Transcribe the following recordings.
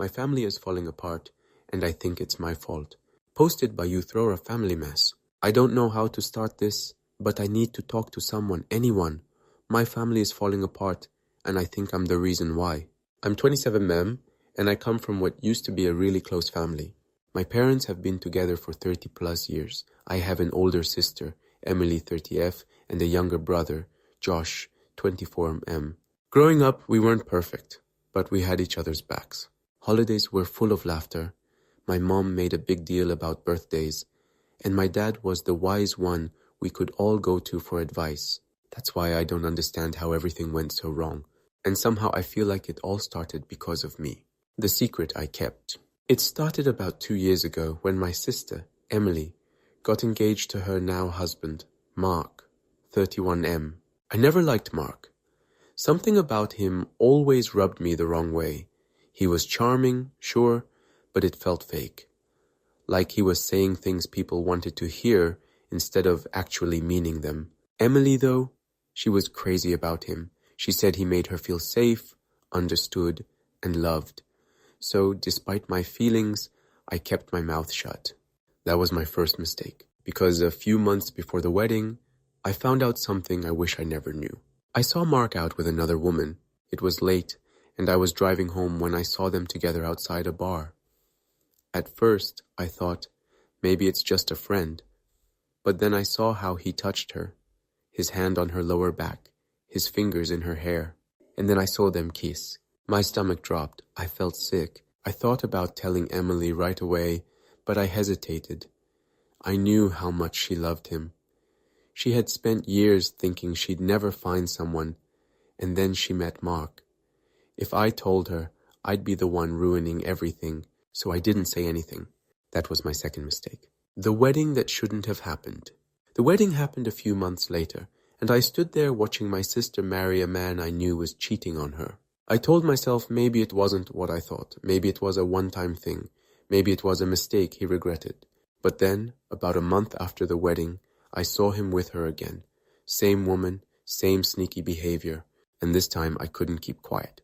My family is falling apart, and I think it's my fault. Posted by You Throw a Family Mess. I don't know how to start this, but I need to talk to someone, anyone. My family is falling apart, and I think I'm the reason why. I'm 27 mem, and I come from what used to be a really close family. My parents have been together for 30 plus years. I have an older sister, Emily 30F, and a younger brother, Josh 24M. Growing up, we weren't perfect, but we had each other's backs. Holidays were full of laughter. My mom made a big deal about birthdays, and my dad was the wise one we could all go to for advice. That's why I don't understand how everything went so wrong, and somehow I feel like it all started because of me. The secret I kept. It started about 2 years ago when my sister, Emily, got engaged to her now husband, Mark, 31M. I never liked Mark. Something about him always rubbed me the wrong way. He was charming, sure, but it felt fake. Like he was saying things people wanted to hear instead of actually meaning them. Emily, though, she was crazy about him. She said he made her feel safe, understood, and loved. So, despite my feelings, I kept my mouth shut. That was my first mistake, because a few months before the wedding, I found out something I wish I never knew. I saw Mark out with another woman. It was late, and I was driving home when I saw them together outside a bar. At first, I thought, maybe it's just a friend. But then I saw how he touched her, his hand on her lower back, his fingers in her hair. And then I saw them kiss. My stomach dropped. I felt sick. I thought about telling Emily right away, but I hesitated. I knew how much she loved him. She had spent years thinking she'd never find someone, and then she met Mark. If I told her, I'd be the one ruining everything, so I didn't say anything. That was my second mistake. The wedding that shouldn't have happened. The wedding happened a few months later, and I stood there watching my sister marry a man I knew was cheating on her. I told myself maybe it wasn't what I thought. Maybe it was a one-time thing. Maybe it was a mistake he regretted. But then, about a month after the wedding, I saw him with her again. Same woman, same sneaky behavior, and this time I couldn't keep quiet.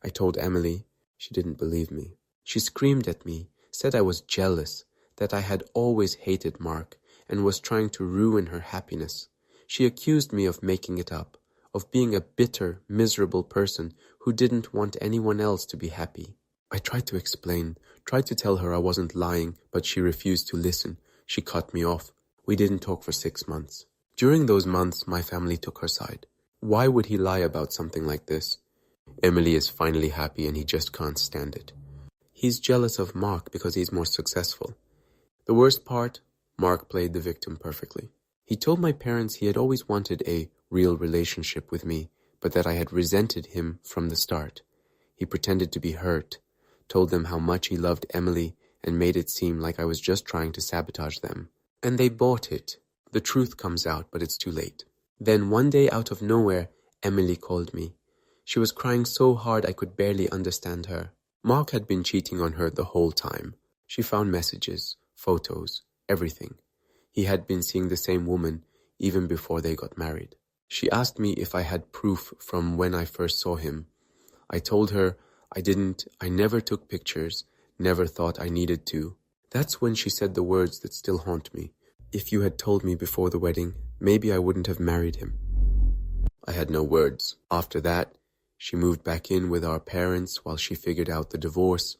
I told Emily. She didn't believe me. She screamed at me, said I was jealous, that I had always hated Mark, and was trying to ruin her happiness. She accused me of making it up, of being a bitter, miserable person who didn't want anyone else to be happy. I tried to explain, tried to tell her I wasn't lying, but she refused to listen. She cut me off. We didn't talk for 6 months. During those months, my family took her side. Why would he lie about something like this? Emily is finally happy and he just can't stand it. He's jealous of Mark because he's more successful. The worst part, Mark played the victim perfectly. He told my parents he had always wanted a real relationship with me, but that I had resented him from the start. He pretended to be hurt, told them how much he loved Emily, and made it seem like I was just trying to sabotage them. And they bought it. The truth comes out, but it's too late. Then one day out of nowhere, Emily called me. She was crying so hard I could barely understand her. Mark had been cheating on her the whole time. She found messages, photos, everything. He had been seeing the same woman even before they got married. She asked me if I had proof from when I first saw him. I told her I never took pictures, never thought I needed to. That's when she said the words that still haunt me. If you had told me before the wedding, maybe I wouldn't have married him. I had no words. After that, she moved back in with our parents while she figured out the divorce.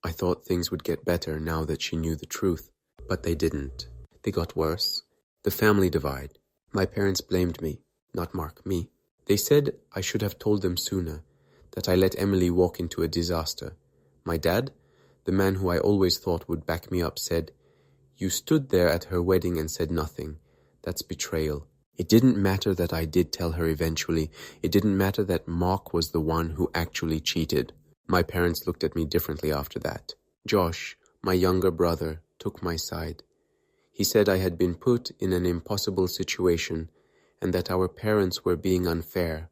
I thought things would get better now that she knew the truth, but they didn't. They got worse. The family divide. My parents blamed me, not Mark, me. They said I should have told them sooner, that I let Emily walk into a disaster. My dad, the man who I always thought would back me up, said, "You stood there at her wedding and said nothing. That's betrayal." It didn't matter that I did tell her eventually. It didn't matter that Mark was the one who actually cheated. My parents looked at me differently after that. Josh, my younger brother, took my side. He said I had been put in an impossible situation and that our parents were being unfair.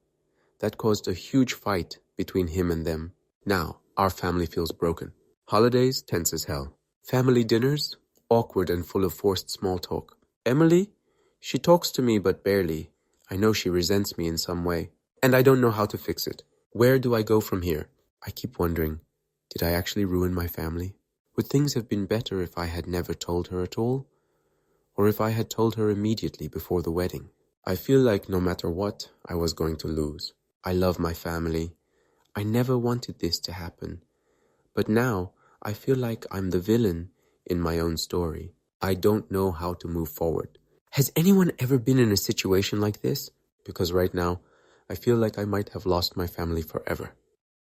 That caused a huge fight between him and them. Now, our family feels broken. Holidays, tense as hell. Family dinners, awkward and full of forced small talk. Emily? She talks to me but barely. I know she resents me in some way. And I don't know how to fix it. Where do I go from here? I keep wondering, Did I actually ruin my family? Would things have been better if I had never told her at all? Or if I had told her immediately before the wedding? I feel like no matter what, I was going to lose. I love my family. I never wanted this to happen. But now, I feel like I'm the villain in my own story. I don't know how to move forward. Has anyone ever been in a situation like this? Because right now, I feel like I might have lost my family forever.